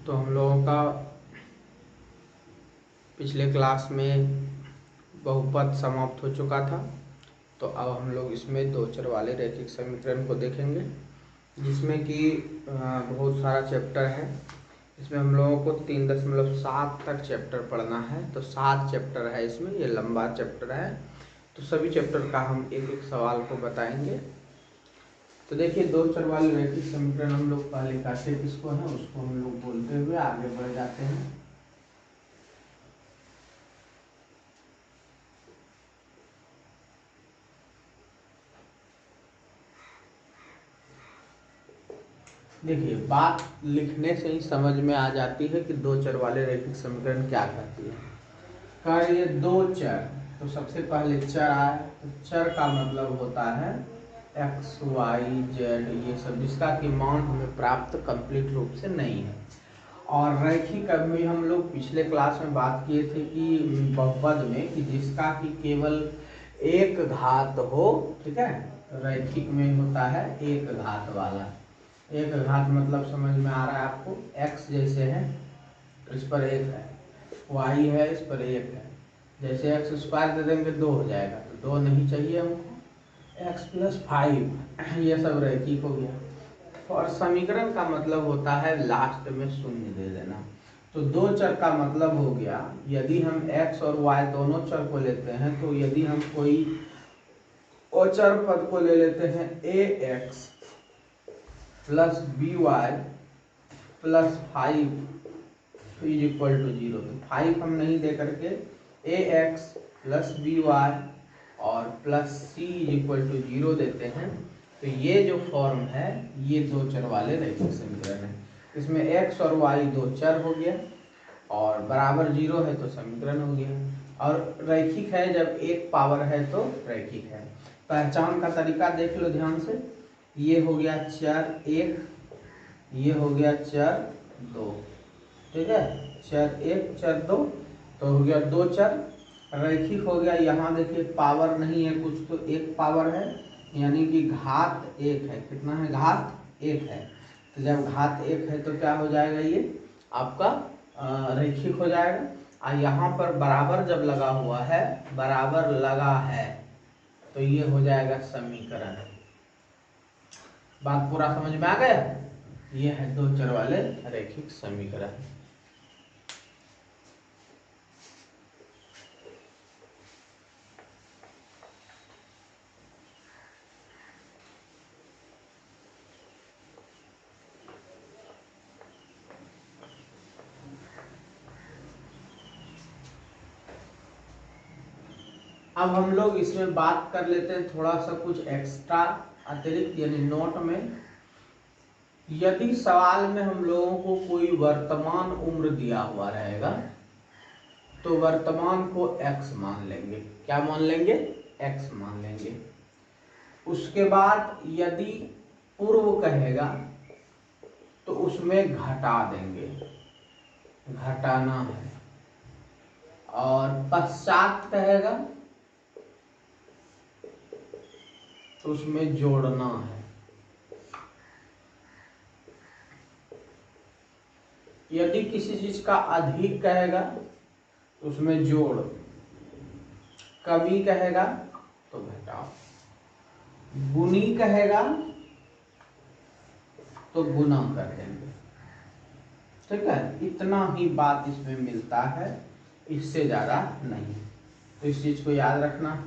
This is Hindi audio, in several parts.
तो हम लोगों का पिछले क्लास में बहुपद समाप्त हो चुका था। तो अब हम लोग इसमें दो चर वाले रैखिक समीकरण को देखेंगे, जिसमें कि बहुत सारा चैप्टर है। इसमें हम लोगों को 3.7 तक चैप्टर पढ़ना है। तो 7 चैप्टर है इसमें, ये लंबा चैप्टर है। तो सभी चैप्टर का हम एक एक सवाल को बताएंगे। तो देखिए, दो चर वाले रैखिक समीकरण हम लोग पहले कहते किसको हैं, उसको हम लोग बोलते हुए आगे बढ़ जाते हैं। देखिए, बात लिखने से ही समझ में आ जाती है कि दो चर वाले रैखिक समीकरण क्या कहती है। कह रही है दो चर, तो सबसे पहले चर आए। तो चर का मतलब होता है एक्स वाई जेड, ये सब जिसका कि मान हमें प्राप्त कंप्लीट रूप से नहीं है। और रैखिक में हम लोग पिछले क्लास में बात किए थे कि बहुपद में कि जिसका कि केवल एक घात हो, ठीक है। रैखिक में होता है एक घात वाला। एक घात मतलब समझ में आ रहा है आपको, x जैसे है इस पर एक है, y है इस पर एक है। जैसे x स्क्वायर दे देंगे 2 हो जाएगा, तो 2 नहीं चाहिए हमको, x + 5 ये सब रैखिक हो गया। और समीकरण का मतलब होता है लास्ट में शून्य दे देना। तो दो चर का मतलब हो गया, यदि हम x और y दोनों चर को लेते हैं, तो यदि हम कोई अचर पद को ले लेते हैं ax + by + 5 = 0, तो 5 हम नहीं दे करके ax + by और +c = 0 देते हैं। तो ये जो फॉर्म है, ये दो चर वाले रैखिक समीकरण है। इसमें x और y दो चर हो गया और बराबर 0 है तो समीकरण हो गया। और रैखिक है जब एक पावर है तो रैखिक है। पहचान का तरीका देख लो ध्यान से। ये हो गया चर 1, ये हो गया चर 2, ठीक है। चर 1 चर 2, तो हो गया दो चर। रैखिक हो गया, यहाँ देखिए पावर नहीं है कुछ, तो एक पावर है, यानी कि घात 1 है। कितना है? घात 1 है। तो जब घात 1 है तो क्या हो जाएगा, ये आपका रैखिक हो जाएगा। और यहाँ पर बराबर जब लगा हुआ है, बराबर लगा है, तो ये हो जाएगा समीकरण। बात पूरा समझ में आ गया? ये है दो चर वाले रैखिक समीकरण। अब हम लोग इसमें बात कर लेते हैं थोड़ा सा कुछ एक्स्ट्रा अतिरिक्त, यानी नोट में। यदि सवाल में हम लोगों को कोई वर्तमान उम्र दिया हुआ रहेगा, तो वर्तमान को x मान लेंगे। क्या मान लेंगे? x मान लेंगे। उसके बाद यदि पूर्व कहेगा तो उसमें घटा देंगे, घटाना है। और पश्चात कहेगा तो उसमें जोड़ना है। यदि किसी चीज का अधिक कहेगा तो उसमें जोड़, कमी कहेगा तो घटाओ, गुनी कहेगा तो गुना कर देंगे, ठीक है। इतना ही बात इसमें मिलता है, इससे ज्यादा नहीं। तो इस चीज को याद रखना।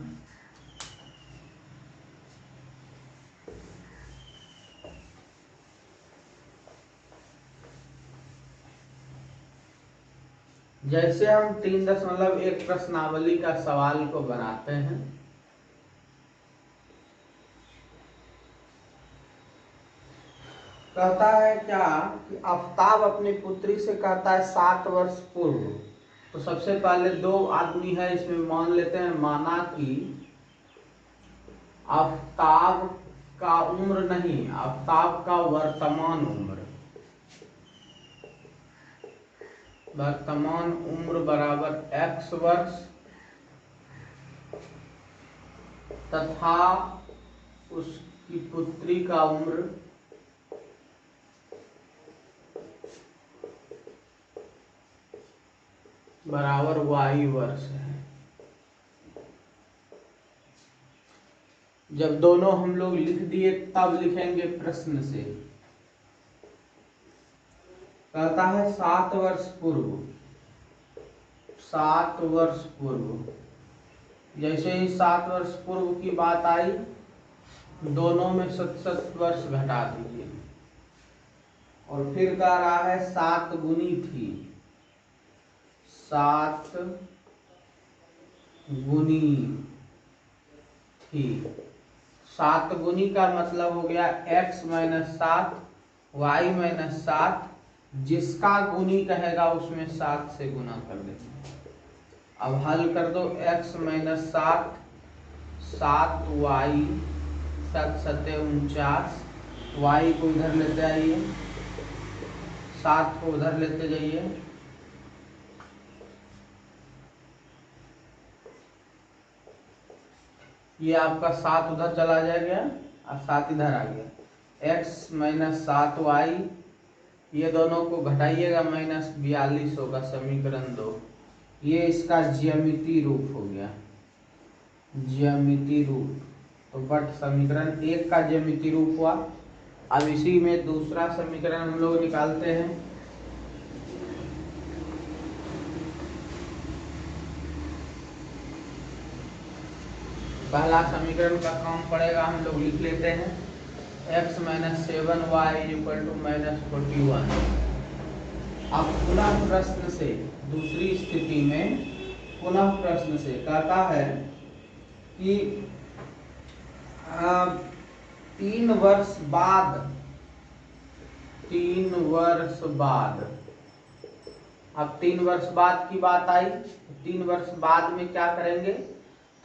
जैसे हम 3.1 प्रश्नावली का सवाल को बनाते हैं, कहता है क्या कि आफताब अपनी पुत्री से कहता है 7 वर्ष पूर्व। तो सबसे पहले दो आदमी है, इसमें मान लेते हैं, माना कि आफताब का उम्र नहीं, आफताब का वर्तमान उम्र, वर्तमान उम्र बराबर x वर्ष तथा उसकी पुत्री का उम्र बराबर वाई वर्ष है। जब दोनों हम लोग लिख दिए तब लिखेंगे प्रश्न से। कहता है 7 वर्ष पूर्व, 7 वर्ष पूर्व। जैसे ही 7 वर्ष पूर्व की बात आई, दोनों में 7 वर्ष घटा दीजिए। और फिर कह रहा है 7 गुनी थी, 7 गुनी थी। 7 गुनी का मतलब हो गया x - 7 y - 7, जिसका गुनी कहेगा उसमें 7 से गुना कर देंगे। अब हल कर दो, x - 7, 7y, 7 × 7 = 49, y को इधर लेते आइए, 7 को उधर लेते जाइए, ये आपका 7 उधर चला जाएगा और 7 इधर आ गया। x - 7y, ये दोनों को घटाइएगा, -42 होगा समीकरण 2। ये इसका ज्यामितीय रूप हो गया, ज्यामितीय रूप। तो बट समीकरण 1 का ज्यामितीय रूप हुआ। अब इसी में दूसरा समीकरण हम लोग निकालते हैं। पहला समीकरण का काम पड़ेगा, हम लोग लिख लेते हैं x - 7y = -41। अब पुनः प्रश्न से, दूसरी स्थिति में पुनः प्रश्न से कहता है कि 3 वर्ष बाद, 3 वर्ष बाद। अब 3 वर्ष बाद की बात आई, 3 वर्ष बाद में क्या करेंगे,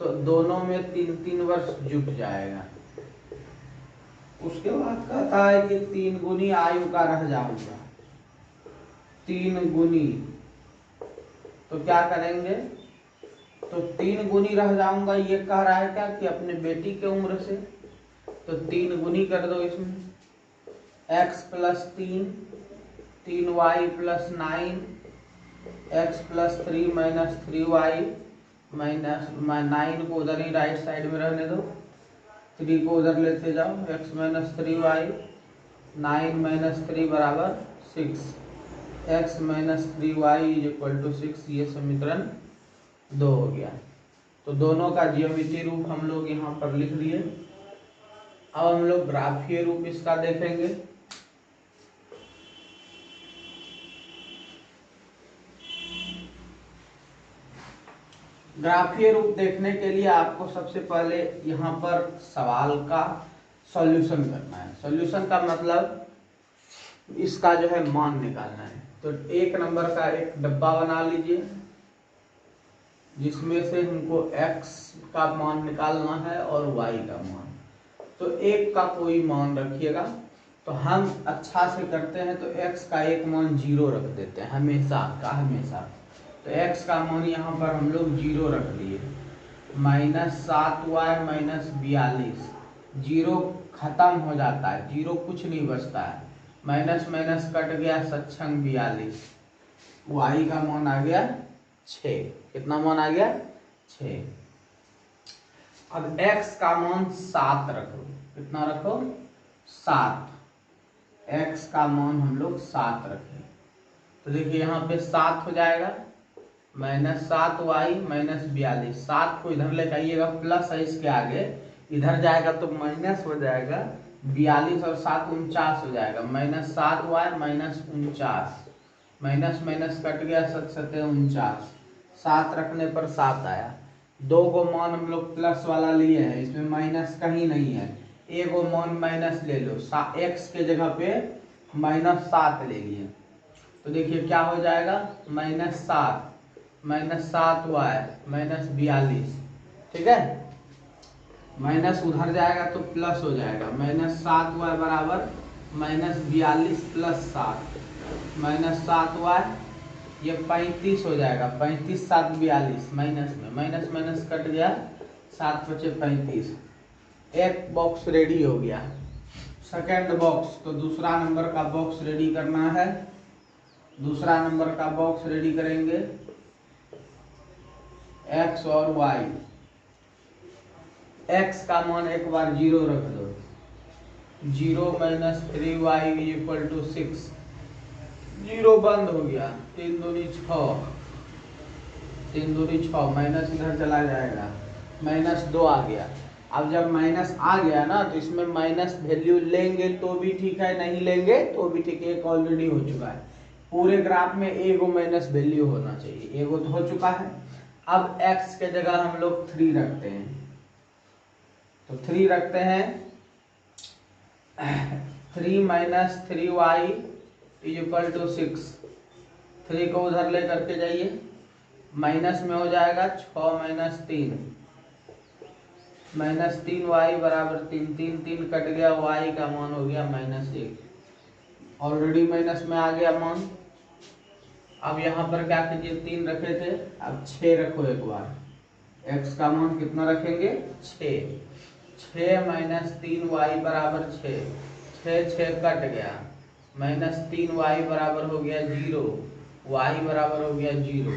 तो दोनों में 3-3 वर्ष जुट जाएगा। उसके बाद कहता है कि 3 गुनी आयु का रह जाऊंगा, 3 गुनी। तो क्या करेंगे, तो 3 गुनी रह जाऊंगा, ये कह रहा है क्या कि अपने बेटी के उम्र से। तो 3 गुनी कर दो इसमें, x + 3, 3y + 9, x + 3 - 3y, -9 को उधर ही राइट साइड में रहने दो, 3 को उधर लेते जाओ, x - 3y, 9 - 3 = 6, x - 3y = 6। ये समीकरण 2 हो गया। तो दोनों का ज्यामितीय रूप हम लोग यहाँ पर लिख दिए। अब हम लोग ग्राफीय रूप इसका देखेंगे। ग्राफीय रूप देखने के लिए आपको सबसे पहले यहाँ पर सवाल का सॉल्यूशन करना है। सॉल्यूशन का मतलब इसका जो है मान निकालना है। तो 1 नंबर का एक डब्बा बना लीजिए, जिसमें से हमको x का मान निकालना है और y का मान। तो 1 का कोई मान रखिएगा। तो हम अच्छा से करते हैं, तो x का एक मान 0 रख देते हैं, हमेशा का हमेशा। तो x का मान यहाँ पर हम लोग 0 रख दिए। -7y - 42, 0 खत्म हो जाता है, 0 कुछ नहीं बचता है, माइनस माइनस कट गया, 7×42। y का मान आ गया 6। कितना मान आ गया? 6। अब x का मान 7 रखो। कितना रखो? 7। x का मान हम लोग 7 रखें। तो देखिए यहाँ पे 7 हो जाएगा, -7y - 42। 7 को इधर लेकर आइएगा, प्लस है इसके आगे, इधर जाएगा तो माइनस हो जाएगा। 42 और 7 49 हो जाएगा, -7y - 49। माइनस माइनस कट गया, 7×7 = 49। 7 रखने पर 7 आया। 2 को मान हम लोग प्लस वाला लिए हैं, इसमें माइनस कहीं नहीं है। एक को मान माइनस ले लो, x के जगह पे -7 ले लिए। तो देखिए क्या हो जाएगा, -7 -7y - 42। ठीक है, माइनस उधर जाएगा तो प्लस हो जाएगा, -7y बराबर -42 + 7, -7y, ये 35 हो जाएगा। 35 7 42, माइनस में माइनस माइनस कट गया, 7 बचे 35। एक बॉक्स रेडी हो गया। सेकेंड बॉक्स, तो दूसरा नंबर का बॉक्स रेडी करना है। दूसरा नंबर का बॉक्स रेडी करेंगे। x और y, x का मान एक बार 0 रख दो, 0 माइनस 3y इक्वल टू 6, 0 बंद हो गया, 3 दूनी 6, 3 दूनी 6, माइनस इधर चला जाएगा, -2 आ गया। अब जब माइनस आ गया ना तो इसमें माइनस वैल्यू लेंगे तो भी ठीक है, नहीं लेंगे तो भी ठीक है, एक ऑलरेडी हो चुका है। पूरे ग्राफ में एगो माइनस वैल्यू होना चाहिए, एगो तो हो चुका है। अब x के जगह हम लोग 3 रखते हैं, तो 3 रखते हैं, 3 माइनस 3y इक्वल टू 6, 3 को उधर ले करके जाइए, माइनस में हो जाएगा 6 माइनस 3, -3y बराबर 3, 3 3 कट गया, y का मान हो गया -1, ऑलरेडी माइनस में आ गया मान। अब यहाँ पर क्या कीजिए, 3 रखे थे, अब 6 रखो एक बार, x का मान कितना रखेंगे, 6, 6 माइनस 3y बराबर 6, 6 कट गया, -3y बराबर हो गया 0, y बराबर हो गया 0,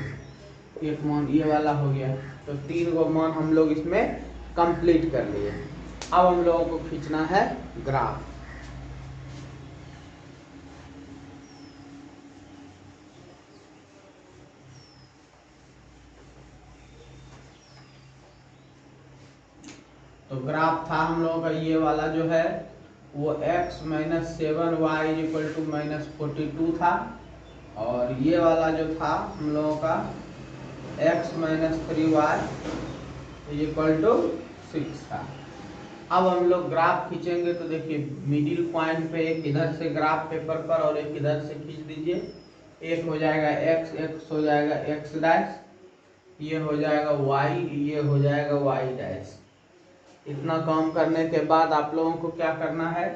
एक मान ये वाला हो गया। तो 3 को मान हम लोग इसमें कंप्लीट कर लिए। अब हम लोगों को खींचना है ग्राफ। तो ग्राफ था हम लोगों का ये वाला जो है वो x minus 7y equal to -42 था, और ये वाला जो था हम लोगों का x minus 3y equal to 6 था। अब हम लोग ग्राफ खींचेंगे तो देखिए मिडिल पॉइंट पे एक इधर से ग्राफ पेपर पर और एक इधर से खींच दीजिए, एक हो जाएगा x, x हो जाएगा x डैश, ये हो जाएगा y, ये हो जाएगा y डैश। इतना काम करने के बाद आप लोगों को क्या करना है,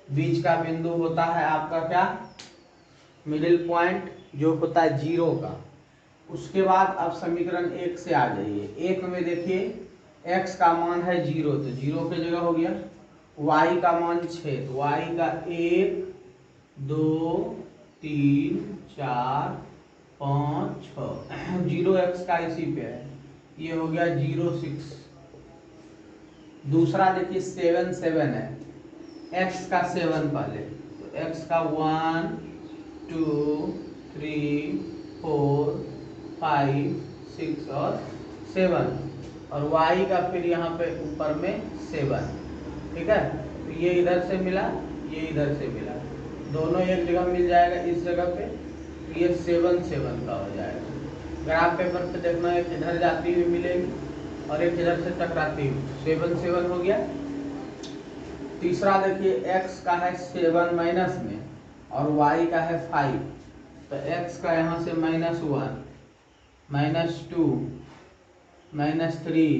बीच का बिंदु होता है आपका क्या, मिडिल पॉइंट जो होता है 0 का। उसके बाद आप समीकरण 1 से आ जाइए। 1 में देखिए x का मान है 0, तो 0 की जगह हो गया, y का मान 6, तो y का 1 2 3 4 5 6, 0x का इसी पे है, ये हो गया 0 6। दूसरा देखिए 7 7 है, x का 7 पहले, तो x का 1 2 3 4 5 6 और 7, और y का फिर यहाँ पे ऊपर में 7, ठीक है। तो ये इधर से मिला, ये इधर से मिला, दोनों एक जगह मिल जाएगा इस जगह पे, तो ये 7 7 का हो जाएगा। ग्राफ पेपर पे देखना, एक इधर जाती हुई मिलेगी और एक इधर से टकराती हुई, 7 7 हो गया। तीसरा देखिए x का है 7 माइनस में और y का है 5, तो x का यहाँ से -1 -2 -3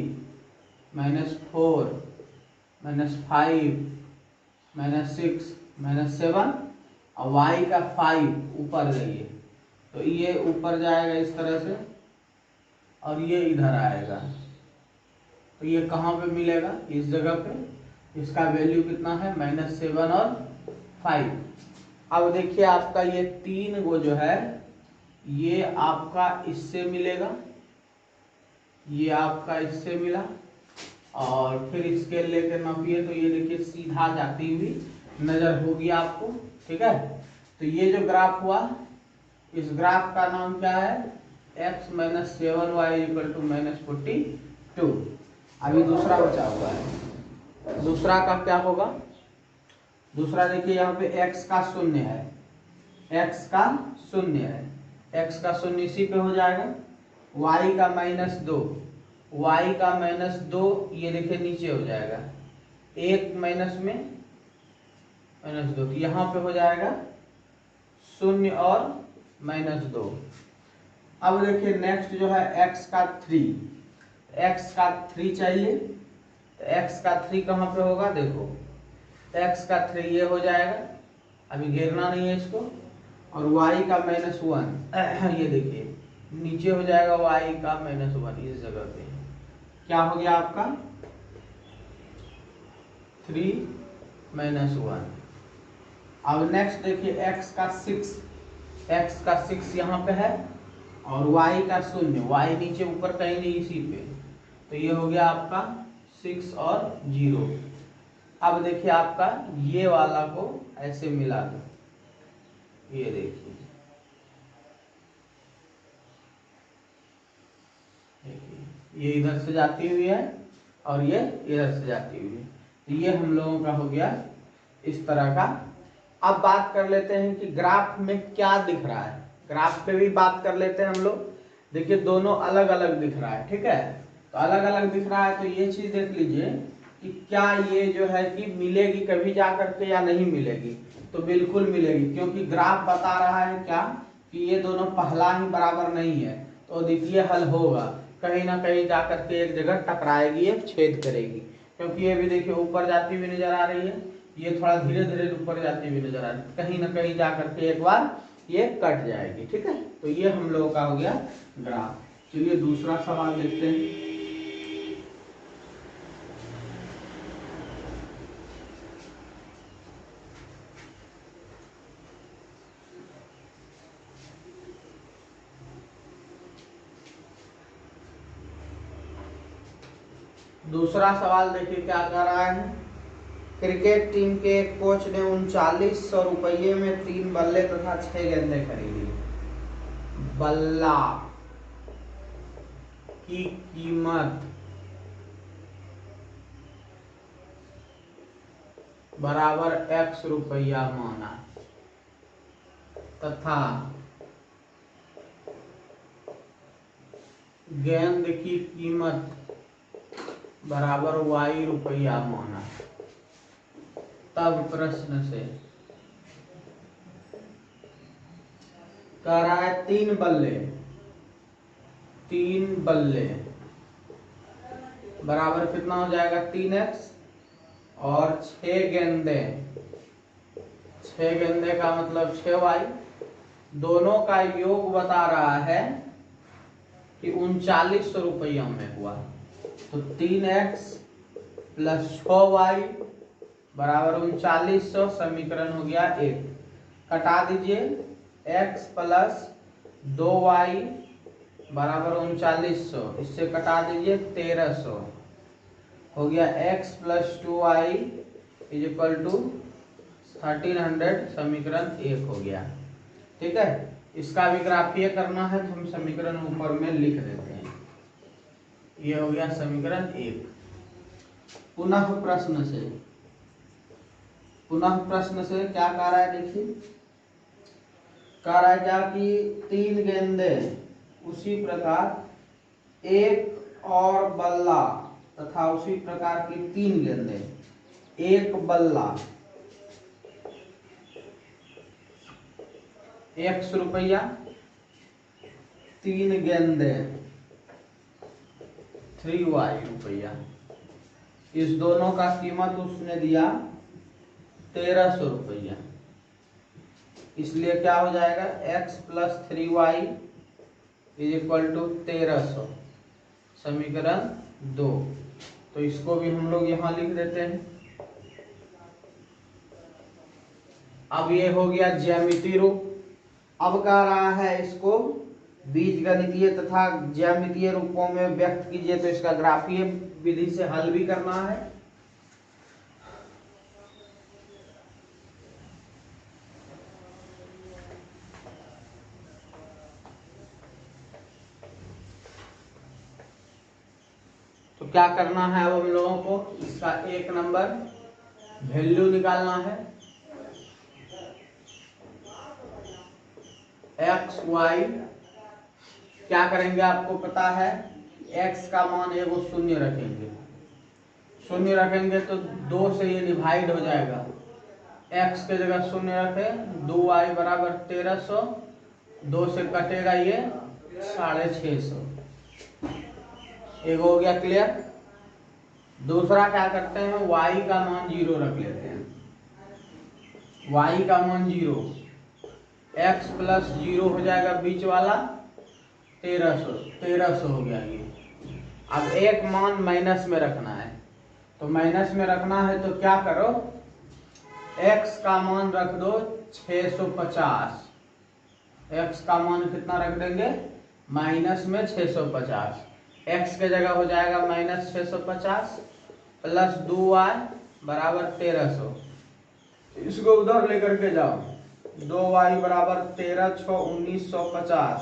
-4 -5 -6 -7, और y का 5 ऊपर जाइए, तो ये ऊपर जाएगा इस तरह से और ये इधर आएगा, तो ये कहाँ पे मिलेगा, इस जगह पे। इसका वैल्यू कितना है, -7 और 5। अब देखिए आपका ये 3 गो जो है ये आपका इससे मिलेगा, ये आपका इससे मिला, और फिर स्केल लेकर नापिए तो ये देखिए सीधा जाती हुई नजर होगी आपको, ठीक है। तो ये जो ग्राफ हुआ, इस ग्राफ का नाम क्या है, x minus 7y equal to -42। अभी दूसरा बचा हुआ है, दूसरा का क्या होगा, दूसरा देखिए यहाँ पे x का 0 है, x का 0 है, x का 0 इसी पे हो जाएगा, y का -2, y का -2 ये देखिए नीचे हो जाएगा, 1 माइनस में -2, तो यहाँ पे हो जाएगा 0 और -2। अब देखिए नेक्स्ट जो है x का 3, x का 3 चाहिए, तो x का 3 कहाँ पे होगा, देखो x का 3 ये हो जाएगा, अभी घेरना नहीं है इसको, और y का -1 ये देखिए नीचे हो जाएगा, y का -1 इस जगह पे, क्या हो गया आपका 3 -1। अब नेक्स्ट देखिए x का 6, x का 6 यहाँ पे है, और y का 0, y नीचे ऊपर कहीं नहीं इसी पे, तो ये हो गया आपका 6 और 0। अब देखिए आपका ये वाला को ऐसे मिला दो, ये देखिए ये इधर से जाती हुई है और ये इधर से जाती हुई है, तो ये हम लोगों का हो गया इस तरह का। अब बात कर लेते हैं कि ग्राफ में क्या दिख रहा है, ग्राफ पे भी बात कर लेते हैं हम लोग। देखिए दोनों अलग अलग दिख रहा है, ठीक है, तो अलग अलग दिख रहा है, तो ये चीज देख लीजिए कि क्या ये जो है कि मिलेगी कभी जा करके या नहीं मिलेगी, तो बिल्कुल मिलेगी, क्योंकि ग्राफ बता रहा है क्या कि ये दोनों पहला ही बराबर नहीं है, तो द्वितीय हल होगा, कहीं ना कहीं जा करके एक जगह टकराएगी, एक छेद करेगी, क्योंकि ये भी देखिए ऊपर जाती हुई नजर आ रही है, ये थोड़ा धीरे धीरे ऊपर जाती हुई नजर आ रही है, कहीं ना कहीं जा करके एक बार ये कट जाएगी, ठीक है। तो ये हम लोगों का हो गया ग्राफ। चलिए दूसरा सवाल देखते हैं। दूसरा सवाल देखिए क्या कर रहा है। क्रिकेट टीम के एक कोच ने 3900 रुपये में 3 बल्ले तथा 6 गेंदें खरीदी। बल्ला की कीमत बराबर x रुपया माना तथा गेंद की कीमत बराबर y रुपया माना, तब प्रश्न से कह रहा है 3 बल्ले बराबर कितना हो जाएगा 3x, और 6 गेंदे का मतलब 6y, दोनों का योग बता रहा है कि 3900 रुपयों में हुआ, तो 3x प्लस 6y बराबर 3900, समीकरण हो गया 1। कटा दीजिए, x प्लस 2y बराबर 3900, इससे कटा दीजिए 1300, हो गया x plus 2y is equal to 1300, समीकरण 1 हो गया, ठीक है। इसका भी ग्राफीय करना है तो हम समीकरण ऊपर में लिख देते हैं, ये हो गया समीकरण 1। पुनः प्रश्न से क्या कह रहा है, देखिए कह रहा है क्या कि 3 गेंदे उसी प्रकार एक और बल्ला तथा उसी प्रकार की 3 गेंदे, एक बल्ला x रुपया, 3 गेंदे 3y रुपया, इस दोनों का कीमत उसने दिया 1300 रुपया, इसलिए क्या हो जाएगा x plus 3y is equal to 1300, समीकरण 2। तो इसको भी हम लोग यहां लिख देते हैं। अब ये हो गया ज्यामितीय रूप। अब कह रहा है इसको बीजगणितीय तथा ज्यामितीय रूपों में व्यक्त कीजिए, तो इसका ग्राफीय विधि से हल भी करना है। तो क्या करना है अब हम लोगों को, इसका 1 नंबर वैल्यू निकालना है, x y क्या करेंगे आपको पता है, x का मान एगो 0 रखेंगे, 0 रखेंगे तो 2 से ये डिवाइड हो जाएगा, x के जगह 0 रखे, 2y बराबर 1300, 2 से कटेगा ये 650, एक हो गया क्लियर। दूसरा क्या करते हैं, y का मान 0 रख लेते हैं, y का मान 0, x प्लस 0 हो जाएगा बीच वाला 1300 हो गया ये। अब एक मान माइनस में रखना है, तो माइनस में रखना है तो क्या करो, x का मान रख दो 650, x का मान कितना रख देंगे माइनस में 650, x के जगह हो जाएगा माइनस 650 प्लस 2y बराबर 1300। इसको उधर लेकर के जाओ, 2y बराबर 13 6 1950,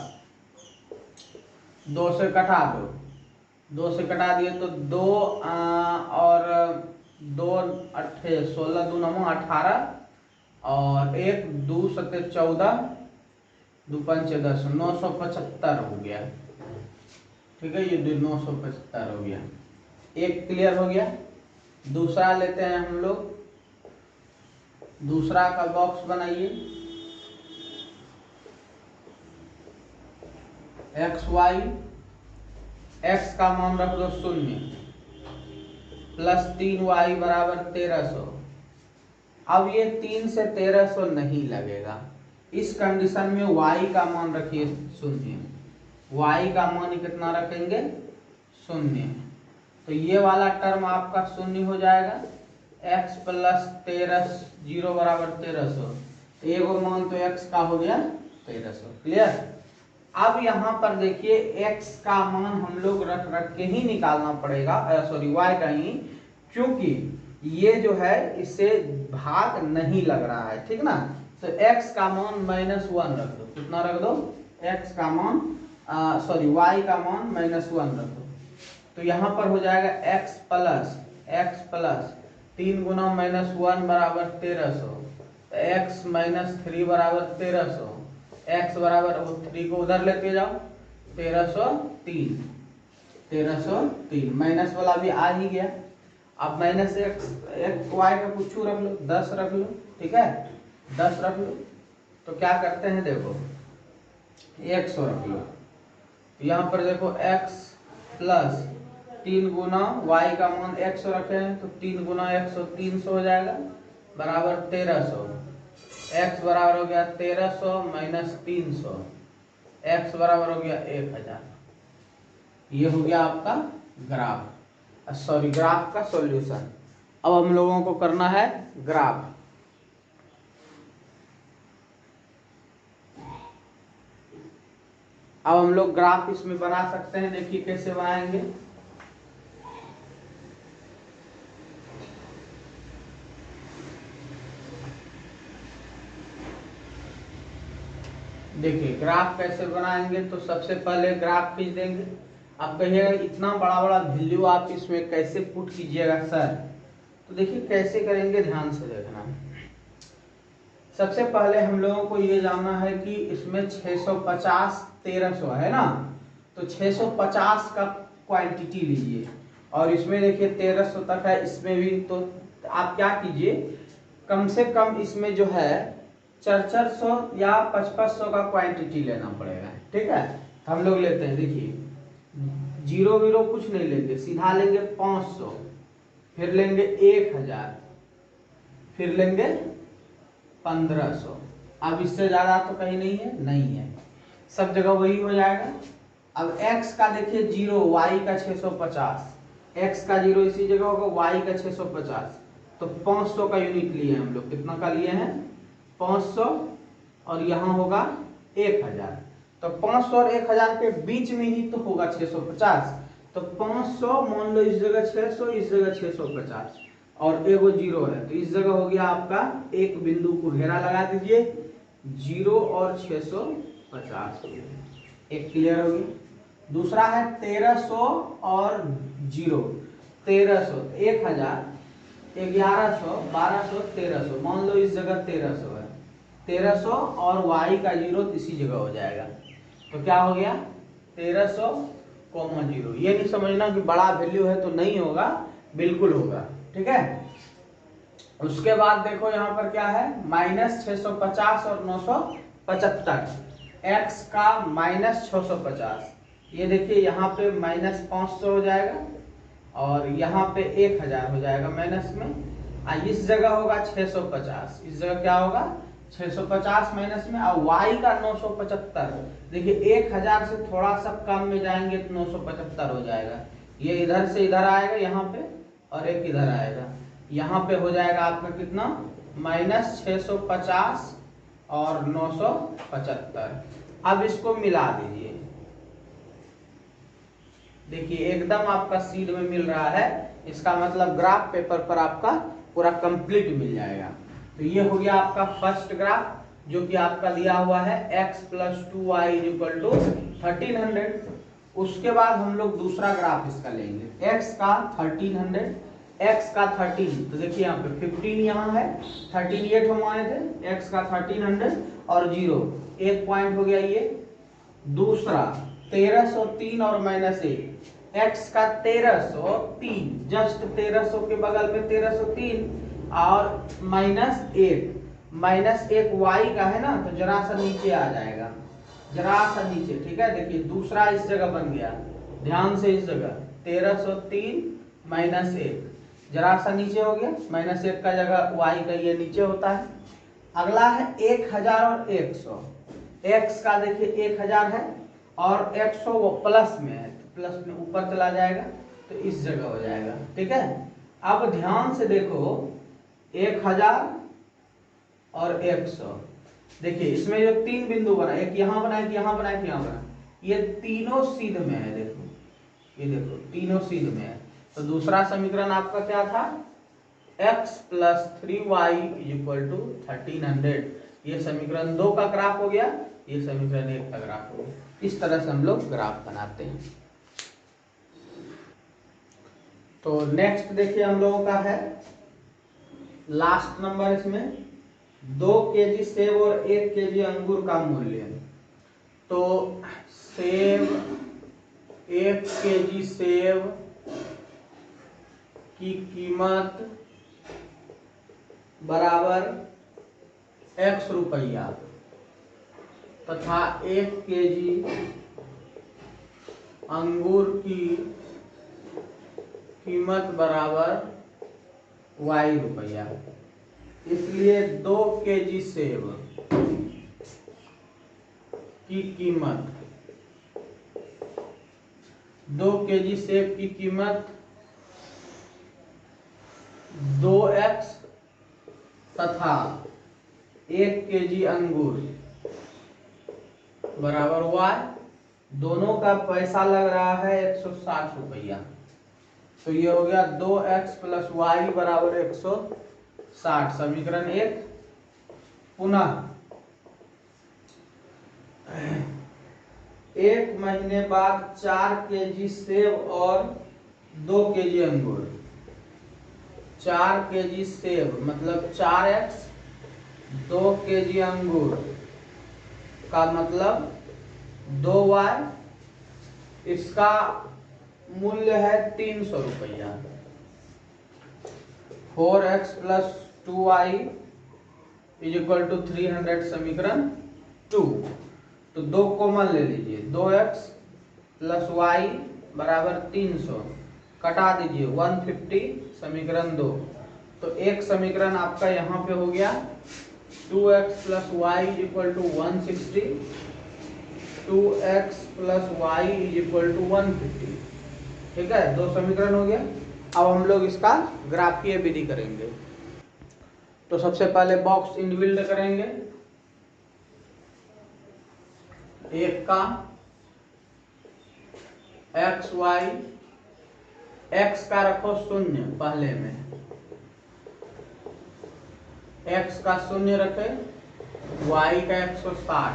2 से कटा दो, 2 से कटा दिए तो 2 और 2 16 2 9 18 और 1 2 7 14 2 5 10 975 हो गया। ठीक है, ये 975 हो गया। एक क्लियर हो गया। दूसरा लेते हैं हम लोग, दूसरा का बॉक्स बनाइए। एक्स वाई, एक्स का मान रख दो 0 प्लस 3y बराबर 1300। अब ये 3 से 1300 नहीं लगेगा, इस कंडीशन में y का मान रखिए 0, y का मान कितना रखेंगे 0, तो ये वाला टर्म आपका 0 हो जाएगा। x प्लस 13 0 बराबर 1300, एक मान तो x का हो गया 1300। क्लियर। अब यहाँ पर देखिए x का मान हम लोग रख रख के ही निकालना पड़ेगा, सॉरी y का ही, क्योंकि ये जो है इससे भाग नहीं लग रहा है। ठीक ना, तो x का मान -1 रख दो। कितना रख दो, x का मान सॉरी y का मान -1 रख दो। तो यहाँ पर हो जाएगा x प्लस 3 गुना -1 बराबर 1300, x माइनस 3 बराबर 1300, x बराबर 3 को उधर लेते जाओ 1303 माइनस वाला भी आ ही गया। अब माइनस एक्स वाई का कुछ रख लो, 10 रख लो। ठीक है, 10 रख लो। तो क्या करते हैं, देखो 100 रख लो। यहाँ पर देखो x प्लस 3 गुना y का मान 100 रखे हैं, तो 3 गुना 100 300 हो जाएगा बराबर 1300। x बराबर हो गया 1300 माइनस 300, x बराबर हो गया 1000। ये हो गया आपका ग्राफ, सॉरी ग्राफ का सॉल्यूशन। अब हम लोगों को करना है ग्राफ। अब हम लोग ग्राफ इसमें बना सकते हैं, देखिए कैसे बनाएंगे। देखिए ग्राफ कैसे बनाएंगे, तो सबसे पहले ग्राफ खींच देंगे। अब कहिएगा इतना बड़ा बड़ा वैल्यू आप इसमें कैसे पुट कीजिएगा सर, तो देखिए कैसे करेंगे, ध्यान से देखना। सबसे पहले हम लोगों को ये जानना है कि इसमें 650 1300 है ना, तो 650 का क्वांटिटी लीजिए और इसमें देखिए 1300 तक है, इसमें भी। तो आप क्या कीजिए, कम से कम इसमें जो है 400 या 5500 का क्वांटिटी लेना पड़ेगा। ठीक है, हम लोग लेते हैं, देखिए 0 0 कुछ नहीं लेंगे, सीधा लेंगे 500, फिर लेंगे 1000, फिर लेंगे 1500। अब इससे ज्यादा तो कहीं नहीं है, सब जगह वही हो जाएगा। अब x का देखिए 0, y का 650, x का 0 इसी जगह होगा, y का 650, तो 500 का यूनिट लिए हम लोग। कितना का लिए हैं 500, और यहाँ होगा 1000। तो 500 और 1000 के बीच में ही तो होगा 650, तो 500 मान लो इस जगह 600, इस जगह 650 और एगो 0 है, तो इस जगह हो गया आपका एक बिंदु को घेरा लगा दीजिए, 0 और 650। एक क्लियर हो गया। दूसरा है 1300 और 0, 1300 1000 1100 1200 1300, मान लो इस जगह 1300 है, 1300 और y का 0 इसी जगह हो जाएगा, तो क्या हो गया 1300, 0। ये नहीं समझना कि बड़ा वैल्यू है तो नहीं होगा, बिल्कुल होगा। ठीक है, उसके बाद देखो यहाँ पर क्या है, -650 और 975, x का -650, ये देखिए यहाँ पे -500 हो जाएगा और यहाँ पे 1000 हो जाएगा माइनस में। इस जगह होगा 650, इस जगह क्या होगा 650 माइनस में, और y का 975, देखिए 1000 से थोड़ा सा कम में जाएंगे तो 975 हो जाएगा। ये इधर से इधर आएगा यहाँ पे, और एक इधर आएगा, यहाँ पे हो जाएगा आपका कितना -650 और 975। अब इसको मिला दीजिए, देखिए एकदम आपका सीध में मिल रहा है, इसका मतलब ग्राफ पेपर पर आपका पूरा कंप्लीट मिल जाएगा। तो ये हो गया आपका फर्स्ट ग्राफ, जो कि आपका दिया हुआ है x + 2y = 1300। उसके बाद हम लोग दूसरा ग्राफ इसका लेंगे, x का 1300, x का 13, तो देखिए यहाँ पे 15 यहाँ है, 13 ये हम आए थे, x का 1300 और 0 एक पॉइंट हो गया ये। दूसरा 1303 और -1, x का 1303, जस्ट 1300 के बगल में 1303 और -1, -1 y का है ना, तो जरा सा नीचे आ जाएगा, जरा सा नीचे, ठीक है। देखिए दूसरा इस जगह बन गया, ध्यान से इस जगह 1303 -1 जरा सा नीचे हो गया, -1 का जगह y का ये नीचे होता है। अगला है 1000 और 100, x का देखिए 1000 है और 100 वो प्लस में है, तो प्लस में ऊपर चला जाएगा, तो इस जगह हो जाएगा, ठीक है। अब ध्यान से देखो 1000 और 100, देखिए इसमें जो 3 बिंदु बना, एक यहाँ बना, एक यहाँ बना, एक यहाँ बना, ये तीनों सीध में है, देखो ये देखो तीनों सीध में है। तो दूसरा समीकरण आपका क्या था, x + 3y = 1300। ये समीकरण 2 का ग्राफ हो गया, ये समीकरण 1 का ग्राफ हो गया। इस तरह से हम लोग ग्राफ बनाते हैं। तो नेक्स्ट देखिए हम लोगों का है लास्ट नंबर, इसमें 2 केजी सेब और 1 केजी अंगूर का मूल्य। तो सेब, 1 केजी सेब की कीमत बराबर x रुपया तथा 1 केजी अंगूर की कीमत बराबर y रुपया। इसलिए 2 केजी सेब की कीमत, 2 केजी सेब की कीमत 2x तथा 1 केजी अंगूर बराबर y। दोनों का पैसा लग रहा है 160 रुपया। तो ये हो गया 2x + y = 160, समीकरण 1। पुनः 1 महीने बाद 4 केजी सेब और 2 केजी अंगूर। 4 केजी सेब मतलब 4x, 2 केजी अंगूर का मतलब 2y, इसका मूल्य है 300 रुपया। 4x + 2y = 300, समीकरण 2। तो 2 कॉमन ले लीजिए, 2x + y = 300, कटा दीजिए 150, समीकरण 2। तो एक समीकरण आपका यहाँ पे हो गया 2x + y = 160, 2x + y = 150, ठीक है। 2 समीकरण हो गया। अब हम लोग इसका ग्राफीय विधि करेंगे। तो सबसे पहले बॉक्स इनबिल्ड करेंगे, एक का x y, x का रखो 0 पहले में, x का 0 रखे, y का 160।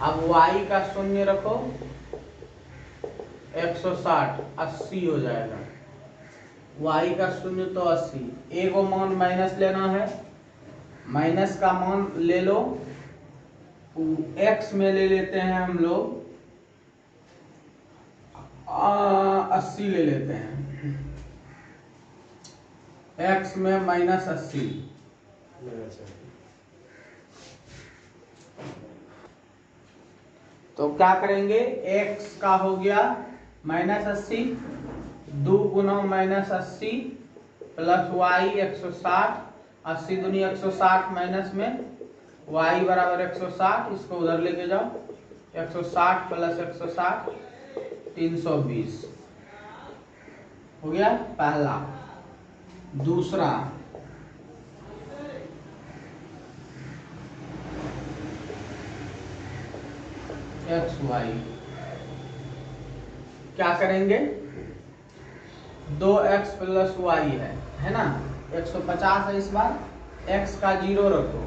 अब y का 0 रखो, 160, 80 हो जाएगा। y का 0 तो 80, एगो मान माइनस लेना है, माइनस का मान ले लो, x में ले लेते हैं हम लोग 80 ले लेते हैं, x में -80। तो क्या करेंगे, x का हो गया -80, 2 × -80 + y 160, 80 दूनी 160 माइनस में y = 160, इसको उधर लेके जाओ, 160 + 160 320 हो गया पहला। दूसरा x y, क्या करेंगे, 2x प्लस वाई है ना, 150 है इस बार, x का 0 रखो,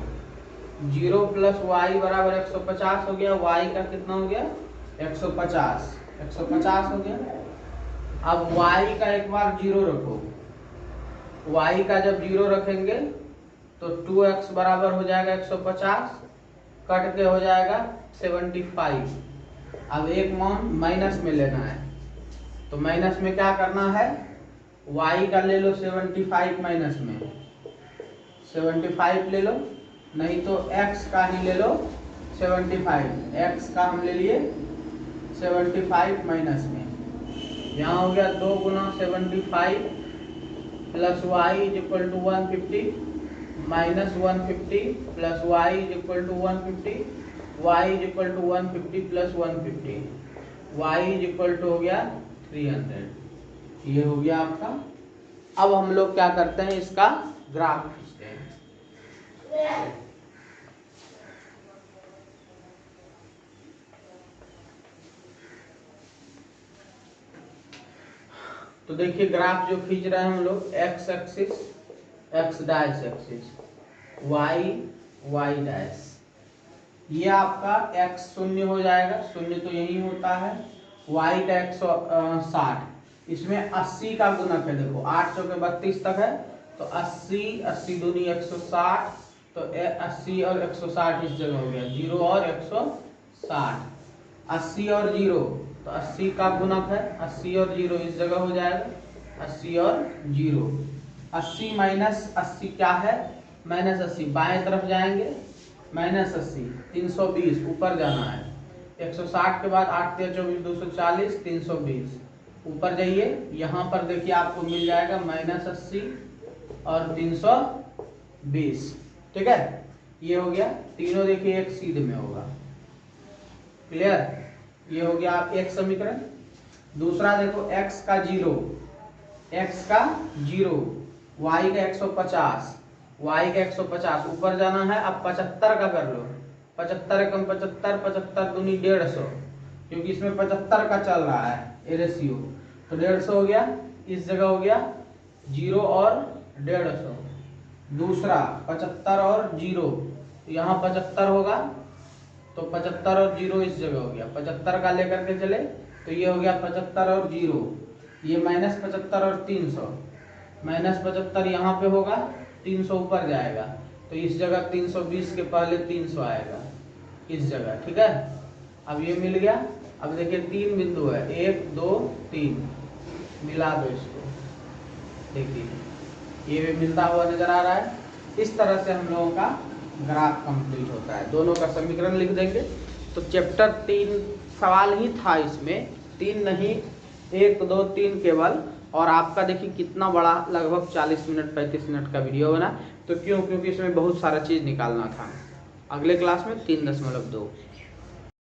0 प्लस वाई बराबर 150 हो गया, y का कितना हो गया 150 हो गया। अब y का एक बार 0 रखो, y का जब 0 रखेंगे तो 2x बराबर हो जाएगा 150, कट के हो जाएगा 75। अब एक मान माइनस में लेना है, तो माइनस में क्या करना है, y का ले लो 75 माइनस में 75 ले लो, नहीं तो x का ही ले लो 75, x का हम ले लिए 75 माइनस में, यहाँ हो गया 2 गुना 75 plus Y is equal to 150 minus 150 plus Y is equal to 150, Y is equal to 150 plus 150, Y is equal to हो गया 300। ये हो गया आपका। अब हम लोग क्या करते हैं, इसका ग्राफ खींचते हैं। तो देखिए ग्राफ जो खींच रहे हैं हम लोग, X axis, X dash axis, Y Y dash, ये आपका x शून्य हो जाएगा, शून्य तो यही होता है, y का 160, इसमें 80 का गुणक है, देखो 8 चौके 32 तक है, तो 80 80 दूनी 160, तो 80 और 160 इस जगह हो गया, 0 और 160, 80 और 0 तो 80 का गुणक है, 80 और 0 इस जगह हो जाएगा, 80 और 0, 80 माइनस 80 क्या है, माइनस 80, बाएं तरफ जाएंगे माइनस 80, 320 ऊपर जाना है, 160 के बाद 8 3 24 240, 320 ऊपर जाइए, यहाँ पर देखिए आपको मिल जाएगा माइनस 80 और 320, ठीक है, ये हो गया, तीनों देखिए एक सीध में होगा, क्लियर, ये हो गया आप एक समीकरण। दूसरा देखो x का 0, x का 0, y का 150, y का 150 ऊपर जाना है, अब 75 का कर लो, 75 एकम 75, 75 दूनी 150, क्योंकि इसमें 75 का चल रहा है ए रेशियो, तो 150 हो गया, इस जगह हो गया 0 और 150, दूसरा 75 और 0, यहाँ 75 होगा, तो 75 और 0 इस जगह हो गया, 75 का लेकर के चले तो ये हो गया 75 और 0, ये माइनस 75 और 300, माइनस 75 यहाँ पे होगा, 300 ऊपर जाएगा, तो इस जगह 320 के पहले 300 आएगा इस जगह, ठीक है। अब ये मिल गया। अब देखिए 3 बिंदु है, 1 2 3, मिला दो इसको, देखिए ये भी मिलता हुआ नजर आ रहा है। इस तरह से हम लोगों का ग्राफ कंप्लीट होता है। दोनों का समीकरण लिख देंगे। तो चैप्टर 3 सवाल ही था इसमें, 3 नहीं 1 2 3 केवल, और आपका देखिए कितना बड़ा, लगभग 40 मिनट 35 मिनट का वीडियो बना। तो क्योंकि इसमें बहुत सारा चीज़ निकालना था। अगले क्लास में 3.2